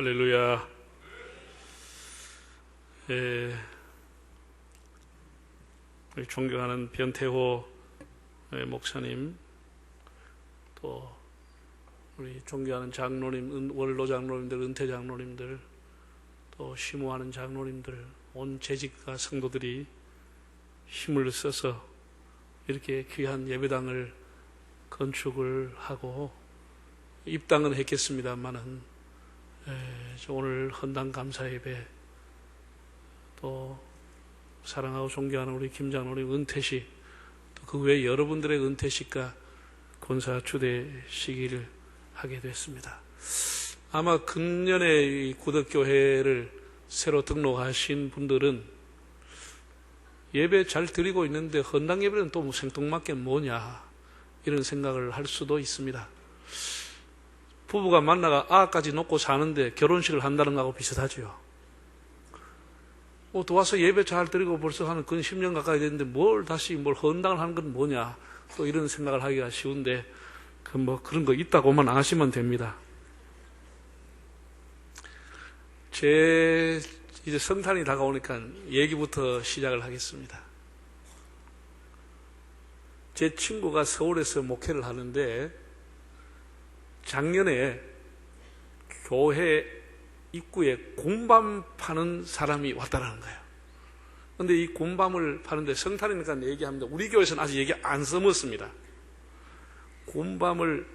할렐루야. 우리 존경하는 변태호 목사님, 또 우리 존경하는 장로님, 원로 장로님들, 은퇴 장로님들, 또 심호하는 장로님들, 온 재직과 성도들이 힘을 써서 이렇게 귀한 예배당을 건축을 하고 입당은 했겠습니다만은 오늘 헌당 감사 예배, 또 사랑하고 존경하는 우리 김장로님 은퇴식, 또 그 외에 여러분들의 은퇴식과 권사 추대식을 하게 됐습니다. 아마 금년에 이 구덕교회를 새로 등록하신 분들은 예배 잘 드리고 있는데 헌당 예배는 또 생뚱맞게 뭐냐 이런 생각을 할 수도 있습니다. 부부가 만나가 아까지 놓고 사는데 결혼식을 한다는 거하고 비슷하죠. 또 와서 예배 잘 드리고 벌써 한 10년 가까이 됐는데 뭘 헌당을 하는 건 뭐냐, 또 이런 생각을 하기가 쉬운데 그런 거 있다고만 아시면 됩니다. 이제 성탄이 다가오니까 얘기부터 시작을 하겠습니다. 제 친구가 서울에서 목회를 하는데 작년에 교회 입구에 곰밤 파는 사람이 왔다라는 거예요. 그런데 이 곰밤을 파는데 성탄이니까 얘기합니다. 우리 교회에서는 아직 얘기 안 써먹습니다. 곰밤을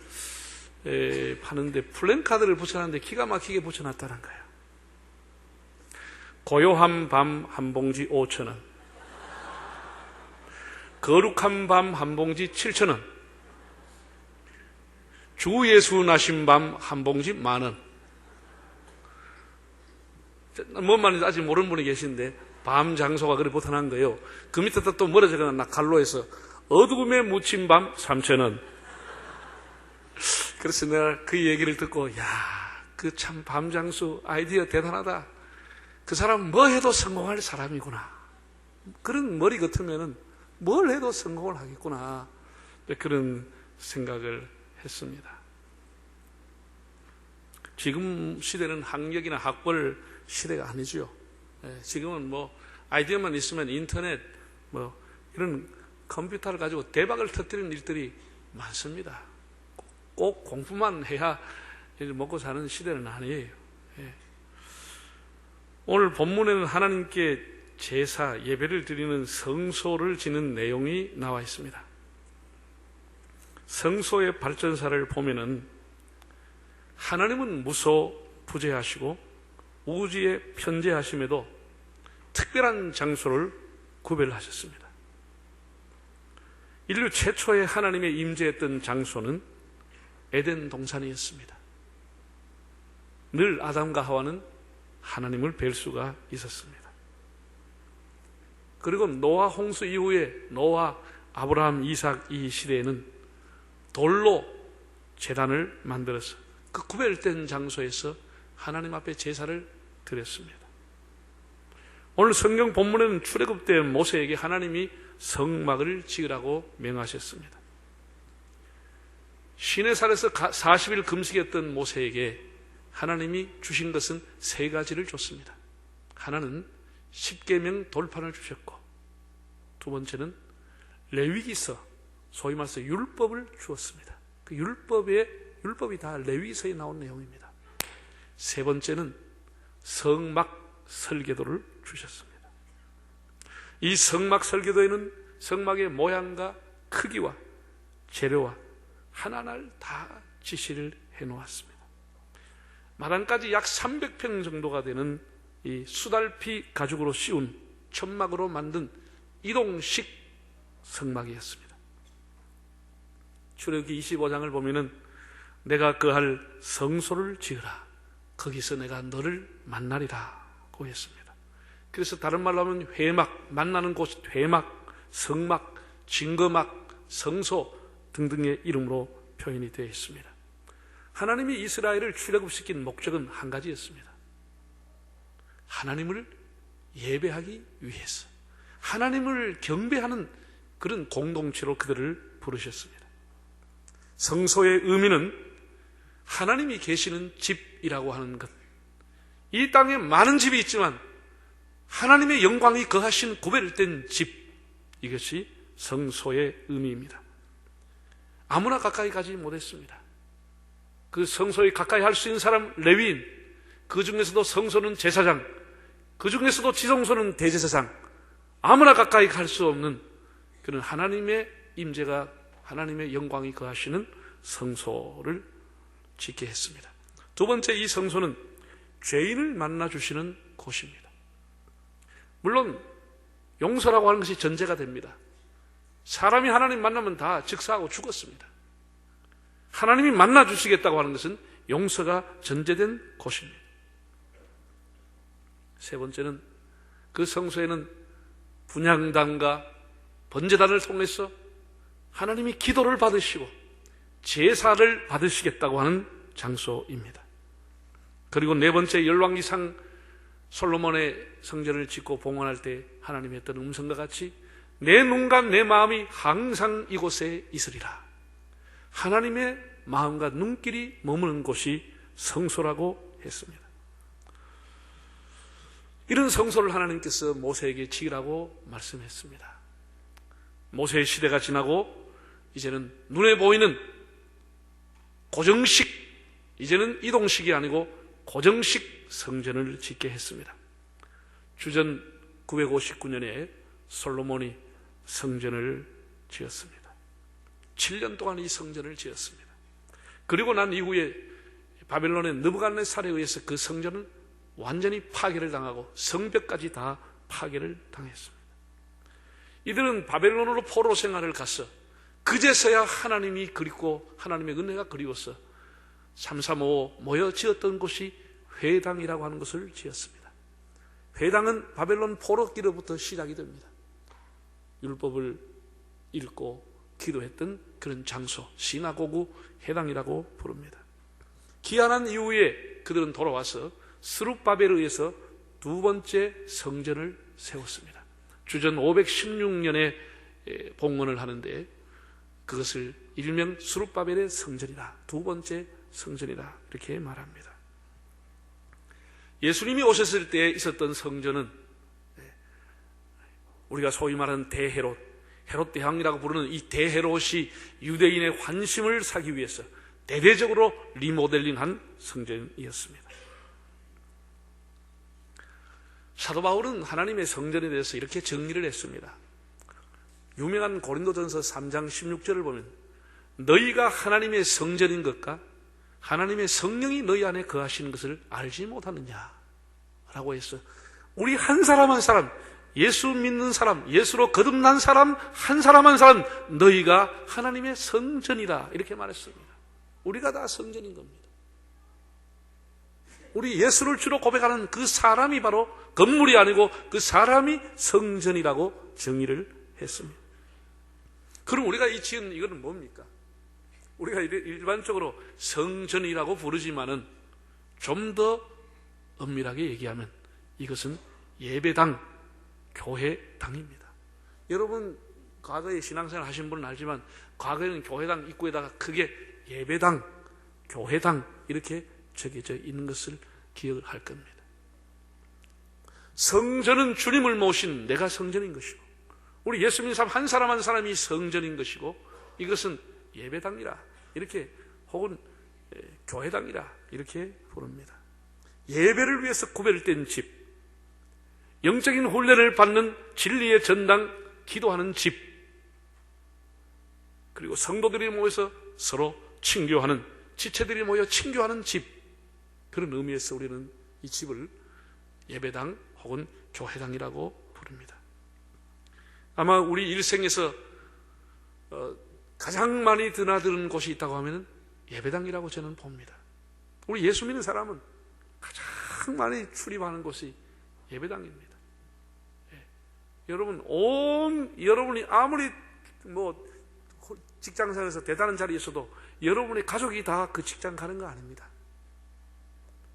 파는데 플랜카드를 붙여놨는데 기가 막히게 붙여놨다는 거예요. 고요한 밤 한 봉지 5,000원, 거룩한 밤 한 봉지 7,000원, 주 예수 나신 밤 한 봉지 10,000원. 뭔 말인지 아직 모르는 분이 계신데 밤 장소가 그래 붙어난 거예요. 그 밑에다 또 뭐라 적어놨나, 갈로에서 어두움에 묻힌 밤 3,000원. 그래서 내가 그 얘기를 듣고, 그 참 밤 장소 아이디어 대단하다. 그 사람은 뭐 해도 성공할 사람이구나. 그런 머리 같으면은 뭘 해도 성공을 하겠구나. 그런 생각을 했습니다. 지금 시대는 학력이나 학벌 시대가 아니죠. 지금은 아이디어만 있으면 인터넷 이런 컴퓨터를 가지고 대박을 터뜨리는 일들이 많습니다. 꼭 공부만 해야 먹고 사는 시대는 아니에요. 오늘 본문에는 하나님께 제사, 예배를 드리는 성소를 지는 내용이 나와 있습니다. 성소의 발전사를 보면은 하나님은 무소부재하시고 우주에 편재하심에도 특별한 장소를 구별하셨습니다. 인류 최초의 하나님의 임재했던 장소는 에덴 동산이었습니다. 늘 아담과 하와는 하나님을 뵐 수가 있었습니다. 그리고 노아 홍수 이후에 노아, 아브라함, 이삭 이 시대에는 돌로 제단을 만들어서 그 구별된 장소에서 하나님 앞에 제사를 드렸습니다. 오늘 성경 본문에는 출애굽 때 모세에게 하나님이 성막을 지으라고 명하셨습니다. 시내산에서 40일 금식했던 모세에게 하나님이 주신 것은 3가지를 줬습니다. 하나는 십계명 돌판을 주셨고, 두 번째는 레위기서, 소위 말해서 율법을 주었습니다. 그 율법이 다 레위기서에 나온 내용입니다. 세 번째는 성막 설계도를 주셨습니다. 이 성막 설계도에는 성막의 모양과 크기와 재료와 하나하나를 다 지시를 해놓았습니다. 마당까지 약 300평 정도가 되는 이 수달피 가죽으로 씌운 천막으로 만든 이동식 성막이었습니다. 출애굽기 25장을 보면은 내가 거할 성소를 지으라. 거기서 내가 너를 만나리라고 했습니다. 그래서 다른 말로 하면 회막, 만나는 곳 회막, 성막, 증거막, 성소 등등의 이름으로 표현이 되어 있습니다. 하나님이 이스라엘을 출애굽시킨 목적은 한 가지였습니다. 하나님을 예배하기 위해서, 하나님을 경배하는 그런 공동체로 그들을 부르셨습니다. 성소의 의미는 하나님이 계시는 집이라고 하는 것, 이 땅에 많은 집이 있지만 하나님의 영광이 거하신 구별된 집, 이것이 성소의 의미입니다. 아무나 가까이 가지 못했습니다. 그 성소에 가까이 할 수 있는 사람 레위인, 그 중에서도 성소는 제사장, 그 중에서도 지성소는 대제사장, 아무나 가까이 갈 수 없는 그런 하나님의 임재가, 하나님의 영광이 거하시는 성소를 짓게 했습니다. 두 번째, 이 성소는 죄인을 만나주시는 곳입니다. 물론 용서라고 하는 것이 전제가 됩니다. 사람이 하나님 만나면 다 즉사하고 죽었습니다. 하나님이 만나주시겠다고 하는 것은 용서가 전제된 곳입니다. 세 번째는 그 성소에는 분향단과 번제단을 통해서 하나님이 기도를 받으시고 제사를 받으시겠다고 하는 장소입니다. 그리고 네 번째, 열왕기상 솔로몬의 성전을 짓고 봉헌할 때 하나님이 했던 음성과 같이 내 눈과 내 마음이 항상 이곳에 있으리라. 하나님의 마음과 눈길이 머무는 곳이 성소라고 했습니다. 이런 성소를 하나님께서 모세에게 지으라고 말씀했습니다. 모세의 시대가 지나고 이제는 눈에 보이는 고정식, 이제는 이동식이 아니고 고정식 성전을 짓게 했습니다. 주전 959년에 솔로몬이 성전을 지었습니다. 7년 동안 이 성전을 지었습니다. 그리고 난 이후에 바벨론의 느부갓네살에 의해서 그 성전은 완전히 파괴를 당하고 성벽까지 다 파괴를 당했습니다. 이들은 바벨론으로 포로 생활을 가서 그제서야 하나님이 그립고 하나님의 은혜가 그리워서 335 모여 지었던 곳이 회당이라고 하는 것을 지었습니다. 회당은 바벨론 포로기로부터 시작이 됩니다. 율법을 읽고 기도했던 그런 장소, 시나고구 회당이라고 부릅니다. 기한한 이후에 그들은 돌아와서 스룹바벨에 의해서 두 번째 성전을 세웠습니다. 주전 516년에 봉헌을 하는데 그것을 일명 스룹바벨의 성전이다, 두 번째 성전이다, 이렇게 말합니다. 예수님이 오셨을 때 있었던 성전은 우리가 소위 말하는 대헤롯, 헤롯 대왕이라고 부르는 이 대헤롯이 유대인의 환심을 사기 위해서 대대적으로 리모델링한 성전이었습니다. 사도 바울은 하나님의 성전에 대해서 이렇게 정리를 했습니다. 유명한 고린도전서 3장 16절을 보면 너희가 하나님의 성전인 것과 하나님의 성령이 너희 안에 거하시는 것을 알지 못하느냐 라고 해서 우리 한 사람 한 사람, 예수 믿는 사람, 예수로 거듭난 사람 한 사람 한 사람, 너희가 하나님의 성전이다, 이렇게 말했습니다. 우리가 다 성전인 겁니다. 우리 예수를 주로 고백하는 그 사람이 바로 건물이 아니고 그 사람이 성전이라고 정의를 했습니다. 그럼 우리가 이 지은 이거는 뭡니까? 우리가 일반적으로 성전이라고 부르지만은 좀 더 엄밀하게 얘기하면 이것은 예배당, 교회당입니다. 여러분 과거에 신앙생활 하신 분은 알지만 과거에는 교회당 입구에다가 크게 예배당, 교회당 이렇게 적혀져 있는 것을 기억할 겁니다. 성전은 주님을 모신 내가 성전인 것이고 우리 예수 믿는 사람 한 사람 한 사람이 성전인 것이고 이것은 예배당이라 이렇게 혹은 교회당이라 이렇게 부릅니다. 예배를 위해서 구별된 집, 영적인 훈련을 받는 진리의 전당, 기도하는 집, 그리고 성도들이 모여서 서로 친교하는, 지체들이 모여 친교하는 집, 그런 의미에서 우리는 이 집을 예배당 혹은 교회당이라고 부릅니다. 아마 우리 일생에서 가장 많이 드나드는 곳이 있다고 하면 예배당이라고 저는 봅니다. 우리 예수 믿는 사람은 가장 많이 출입하는 곳이 예배당입니다. 여러분이 아무리 직장생활에서 대단한 자리에 있어도 여러분의 가족이 다 그 직장 가는 거 아닙니다.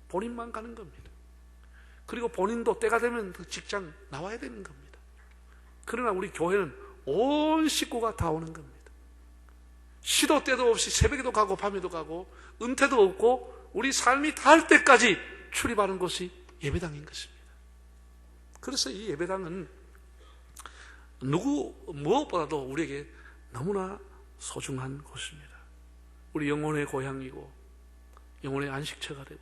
본인만 가는 겁니다. 그리고 본인도 때가 되면 그 직장 나와야 되는 겁니다. 그러나 우리 교회는 온 식구가 다 오는 겁니다. 시도 때도 없이 새벽에도 가고 밤에도 가고 은퇴도 없고 우리 삶이 닿을 때까지 출입하는 곳이 예배당인 것입니다. 그래서 이 예배당은 무엇보다도 우리에게 너무나 소중한 곳입니다. 우리 영혼의 고향이고 영혼의 안식처가 되고,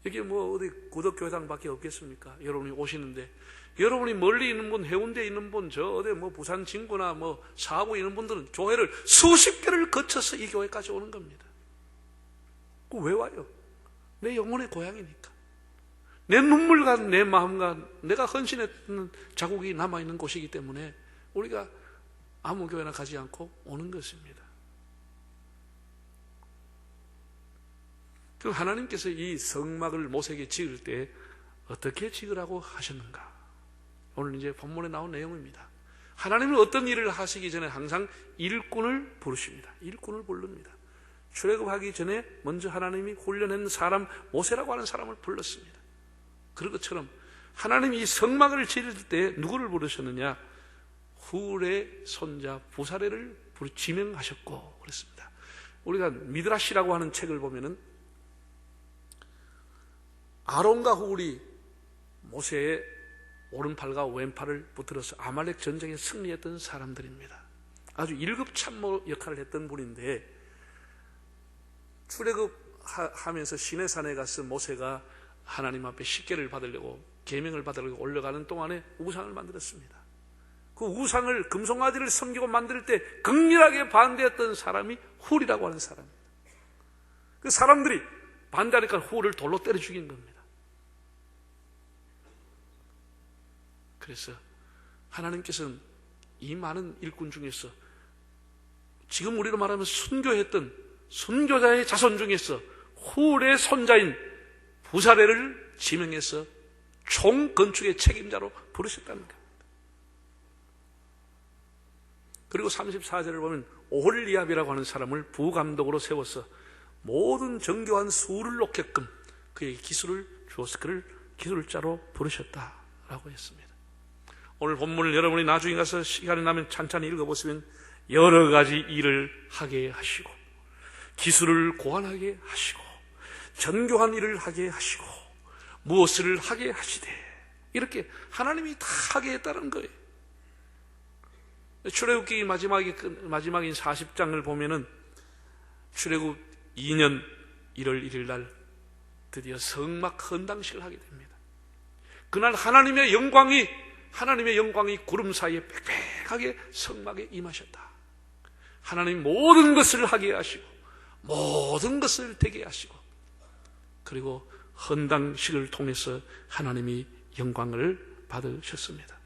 이게 뭐 어디 구덕교회당밖에 없겠습니까? 여러분이 오시는데, 여러분이 멀리 있는 분, 해운대에 있는 분, 저 어디 뭐 부산 진구나 뭐 사하구에 있는 분들은 교회를 수십 개를 거쳐서 이 교회까지 오는 겁니다. 왜 와요? 내 영혼의 고향이니까. 내 눈물과 내 마음과 내가 헌신했던 자국이 남아있는 곳이기 때문에 우리가 아무 교회나 가지 않고 오는 것입니다. 그럼 하나님께서 이 성막을 모세에게 지을 때 어떻게 지으라고 하셨는가? 오늘 이제 본문에 나온 내용입니다. 하나님은 어떤 일을 하시기 전에 항상 일꾼을 부르십니다. 일꾼을 부릅니다. 출애굽하기 전에 먼저 하나님이 훈련한 사람, 모세라고 하는 사람을 불렀습니다. 그런 것처럼 하나님이 이 성막을 지을 때 누구를 부르셨느냐? 훌의 손자 부사레를 지명하셨고 그랬습니다. 우리가 미드라시라고 하는 책을 보면은 아론과 훌이 모세의 오른팔과 왼팔을 붙들어서 아말렉 전쟁에 승리했던 사람들입니다. 아주 1급 참모 역할을 했던 분인데, 출애굽하면서 시내산에 가서 모세가 하나님 앞에 십계를 받으려고, 계명을 받으려고 올라가는 동안에 우상을 만들었습니다. 그 우상을, 금송아지를 섬기고 만들 때 극렬하게 반대했던 사람이 훌이라고 하는 사람입니다. 그 사람들이 반대하니까 훌을 돌로 때려 죽인 겁니다. 그래서 하나님께서는 이 많은 일꾼 중에서 지금 우리로 말하면 순교했던 순교자의 자손 중에서 훌의 손자인 부사레를 지명해서 총 건축의 책임자로 부르셨다는 겁니다. 그리고 34절을 보면 오홀리압이라고 하는 사람을 부감독으로 세워서 모든 정교한 수를 놓게끔 그에게 기술을 주어서 그를 기술자로 부르셨다라고 했습니다. 오늘 본문을 여러분이 나중에 가서 시간이 나면 찬찬히 읽어보시면 여러 가지 일을 하게 하시고, 기술을 고안하게 하시고, 정교한 일을 하게 하시고, 무엇을 하게 하시되, 이렇게 하나님이 다 하게 했다는 거예요. 출애굽기 마지막인 40장을 보면은 출애굽 2년 1월 1일 날 드디어 성막 헌당식을 하게 됩니다. 그날 하나님의 영광이 구름 사이에 빽빽하게 성막에 임하셨다. 하나님 모든 것을 하게 하시고 모든 것을 되게 하시고, 그리고 헌당식을 통해서 하나님이 영광을 받으셨습니다.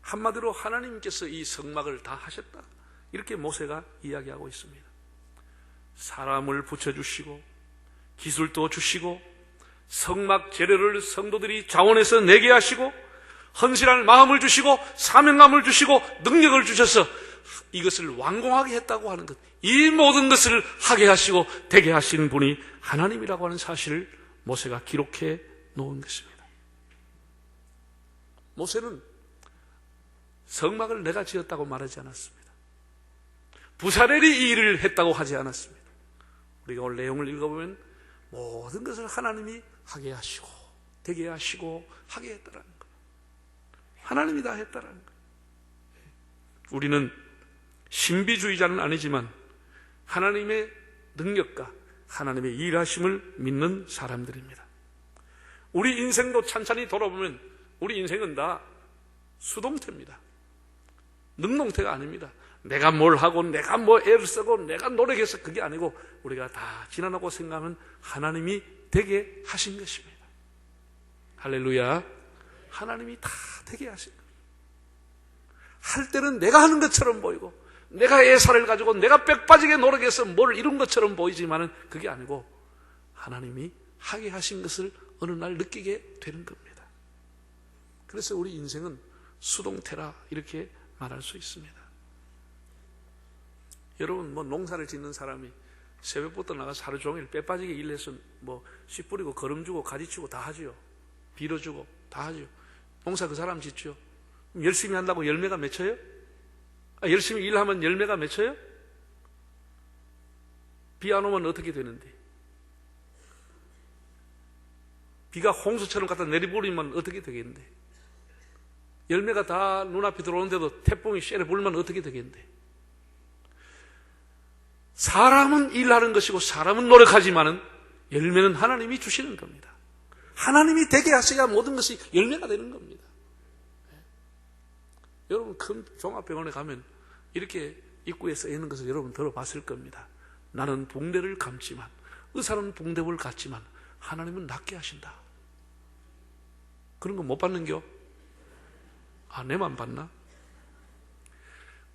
한마디로 하나님께서 이 성막을 다 하셨다, 이렇게 모세가 이야기하고 있습니다. 사람을 붙여주시고 기술도 주시고 성막 재료를 성도들이 자원해서 내게 하시고 헌신할 마음을 주시고 사명감을 주시고 능력을 주셔서 이것을 완공하게 했다고 하는 것, 이 모든 것을 하게 하시고 되게 하시는 분이 하나님이라고 하는 사실을 모세가 기록해 놓은 것입니다. 모세는 성막을 내가 지었다고 말하지 않았습니다. 부사렐이 이 일을 했다고 하지 않았습니다. 우리가 오늘 내용을 읽어보면 모든 것을 하나님이 하게 하시고 되게 하시고 하게 했다라는 거예요. 하나님이 다 했다라는 거예요. 우리는 신비주의자는 아니지만 하나님의 능력과 하나님의 일하심을 믿는 사람들입니다. 우리 인생도 찬찬히 돌아보면 우리 인생은 다 수동태입니다. 능동태가 아닙니다. 내가 뭘 하고 내가 뭐 애를 쓰고 내가 노력해서 그게 아니고 우리가 다 지나가고 생각하면 하나님이 되게 하신 것입니다. 할렐루야. 하나님이 다 되게 하신 거예요. 할 때는 내가 하는 것처럼 보이고 내가 애사를 가지고 내가 빽빠지게 노력해서 뭘 이룬 것처럼 보이지만은 그게 아니고 하나님이 하게 하신 것을 어느 날 느끼게 되는 겁니다. 그래서 우리 인생은 수동태라 이렇게 말할 수 있습니다. 여러분, 뭐 농사를 짓는 사람이 새벽부터 나가서 하루 종일 빼빠지게 일해서 뭐 씨 뿌리고 거름 주고 가지 치고 다 하지요. 빌어주고 다 하죠. 농사 그 사람 짓죠. 열심히 한다고 열매가 맺혀요? 열심히 일하면 열매가 맺혀요? 비 안 오면 어떻게 되는데? 비가 홍수처럼 갖다 내리버리면 어떻게 되겠는데? 열매가 다 눈앞에 들어오는데도 태풍이 쉐를 불면 어떻게 되겠는데? 사람은 일하는 것이고 사람은 노력하지만은 열매는 하나님이 주시는 겁니다. 하나님이 되게 하셔야 모든 것이 열매가 되는 겁니다. 여러분 큰 종합병원에 가면 이렇게 입구에 써 있는 것을 여러분 들어봤을 겁니다. 나는 붕대를 감지만, 의사는 붕대를 갖지만 하나님은 낫게 하신다. 그런 거 못 받는겨? 아, 내만 받나?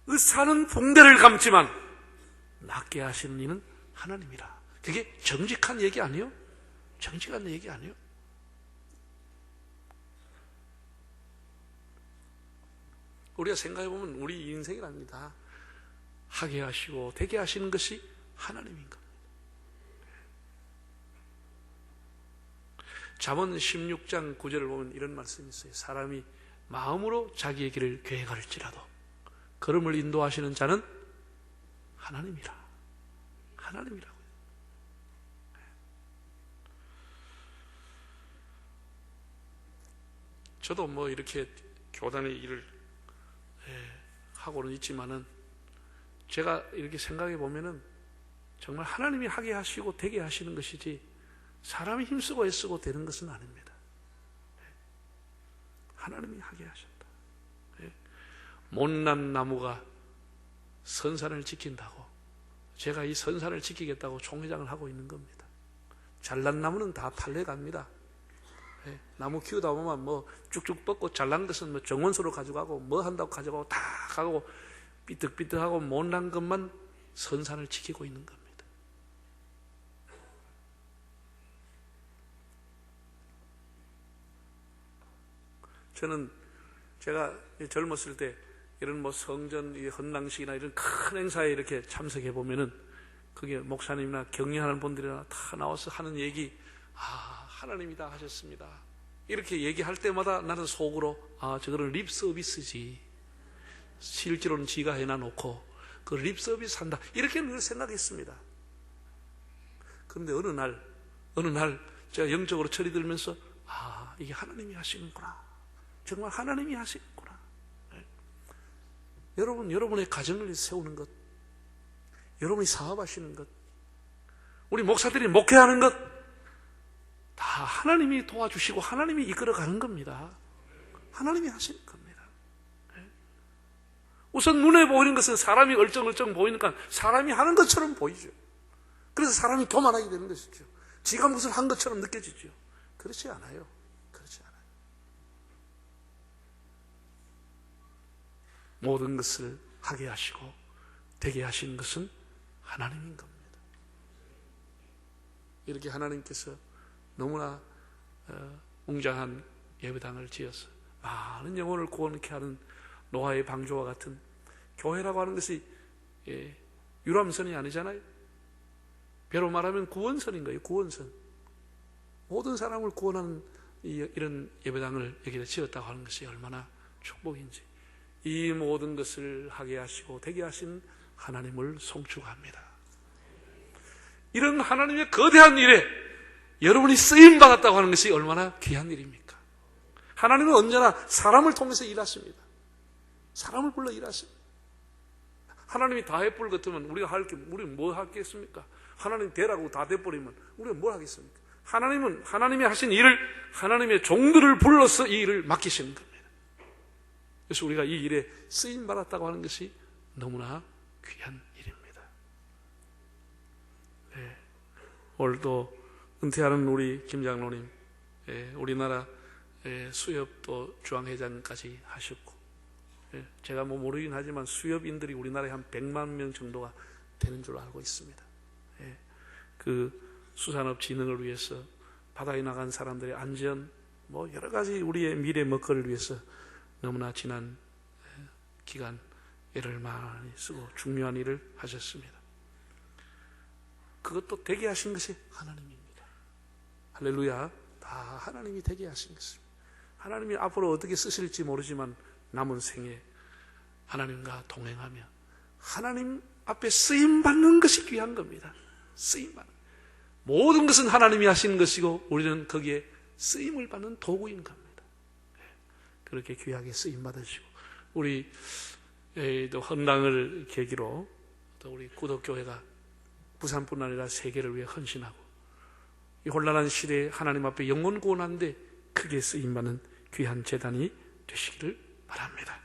의사는 붕대를 감지만 낫게 하시는 이는 하나님이라. 그게 정직한 얘기 아니에요? 정직한 얘기 아니에요? 우리가 생각해보면 우리 인생이랍니다. 하게 하시고 되게 하시는 것이 하나님인 겁니다. 잠언 16장 9절을 보면 이런 말씀이 있어요. 사람이 마음으로 자기의 길을 계획할지라도 걸음을 인도하시는 자는 하나님이라. 하나님이라고요. 저도 뭐 이렇게 교단의 일을 하고는 있지만은 제가 이렇게 생각해 보면은 정말 하나님이 하게 하시고 되게 하시는 것이지 사람이 힘쓰고 애쓰고 되는 것은 아닙니다. 하나님이 하게 하셨다. 못난 나무가 선산을 지킨다고 제가 이 선산을 지키겠다고 총회장을 하고 있는 겁니다. 잘난 나무는 다 탈려갑니다. 나무 키우다 보면 뭐 쭉쭉 뻗고 잘난 것은 뭐 정원소로 가져가고 뭐 한다고 가져가고 다 가고 삐뚤삐뚤하고 못난 것만 선산을 지키고 있는 겁니다. 저는 제가 젊었을 때 이런 뭐 성전 헌당식이나 이런 큰 행사에 이렇게 참석해 보면은 그게 목사님이나 격려하는 분들이나 다 나와서 하는 얘기, 하나님이 다 하셨습니다. 이렇게 얘기할 때마다 나는 속으로 저거는 립 서비스지. 실제로는 지가 해놔놓고 그 립 서비스 한다. 이렇게 늘 생각했습니다. 그런데 어느 날 제가 영적으로 철이 들면서 이게 하나님이 하시는구나. 정말 하나님이 하시는구나. 여러분의 가정을 세우는 것, 여러분이 사업하시는 것, 우리 목사들이 목회하는 것, 다 하나님이 도와주시고 하나님이 이끌어가는 겁니다. 하나님이 하시는 겁니다. 우선 눈에 보이는 것은 사람이 얼쩡얼쩡 보이니까 사람이 하는 것처럼 보이죠. 그래서 사람이 교만하게 되는 것이죠. 지가 무슨 한 것처럼 느껴지죠. 그렇지 않아요. 그렇지 않아요. 모든 것을 하게 하시고 되게 하시는 것은 하나님인 겁니다. 이렇게 하나님께서 너무나 웅장한 예배당을 지어서 많은 영혼을 구원케 하는 노아의 방주와 같은 교회라고 하는 것이 유람선이 아니잖아요. 배로 말하면 구원선인 거예요. 구원선. 모든 사람을 구원하는 이런 예배당을 여기다 지었다고 하는 것이 얼마나 축복인지. 이 모든 것을 하게 하시고 되게 하신 하나님을 송축합니다. 이런 하나님의 거대한 일에 여러분이 쓰임받았다고 하는 것이 얼마나 귀한 일입니까? 하나님은 언제나 사람을 통해서 일하십니다. 사람을 불러 일하십니다. 하나님이 다 해볼 것 같으면 우리는 뭐 하겠습니까? 하나님 되라고 다 돼버리면 우리는 뭘 하겠습니까? 하나님은 하나님이 하신 일을 하나님의 종들을 불러서 이 일을 맡기시는 겁니다. 그래서 우리가 이 일에 쓰임받았다고 하는 것이 너무나 귀한 일입니다. 오늘도 은퇴하는 우리 김 장로님, 우리나라 수협도 중앙회장까지 하셨고, 제가 뭐 모르긴 하지만 수협인들이 우리나라에 한 100만 명 정도가 되는 줄로 알고 있습니다. 그 수산업 진흥을 위해서 바다에 나간 사람들의 안전, 뭐 여러 가지 우리의 미래 먹거리를 위해서 너무나 지난 기간 애를 많이 쓰고 중요한 일을 하셨습니다. 그것도 되게 하신 것이 하나님입니다. 할렐루야. 다 하나님이 되게 하신 것입니다. 하나님이 앞으로 어떻게 쓰실지 모르지만 남은 생에 하나님과 동행하며 하나님 앞에 쓰임받는 것이 귀한 겁니다. 쓰임받는. 모든 것은 하나님이 하시는 것이고 우리는 거기에 쓰임을 받는 도구인 겁니다. 그렇게 귀하게 쓰임 받으시고, 우리 또 헌당을 계기로 또 우리 구덕교회가 부산뿐 아니라 세계를 위해 헌신하고, 이 혼란한 시대에 하나님 앞에 영혼 구원하는데 크게 쓰임 받는 귀한 재단이 되시기를 바랍니다.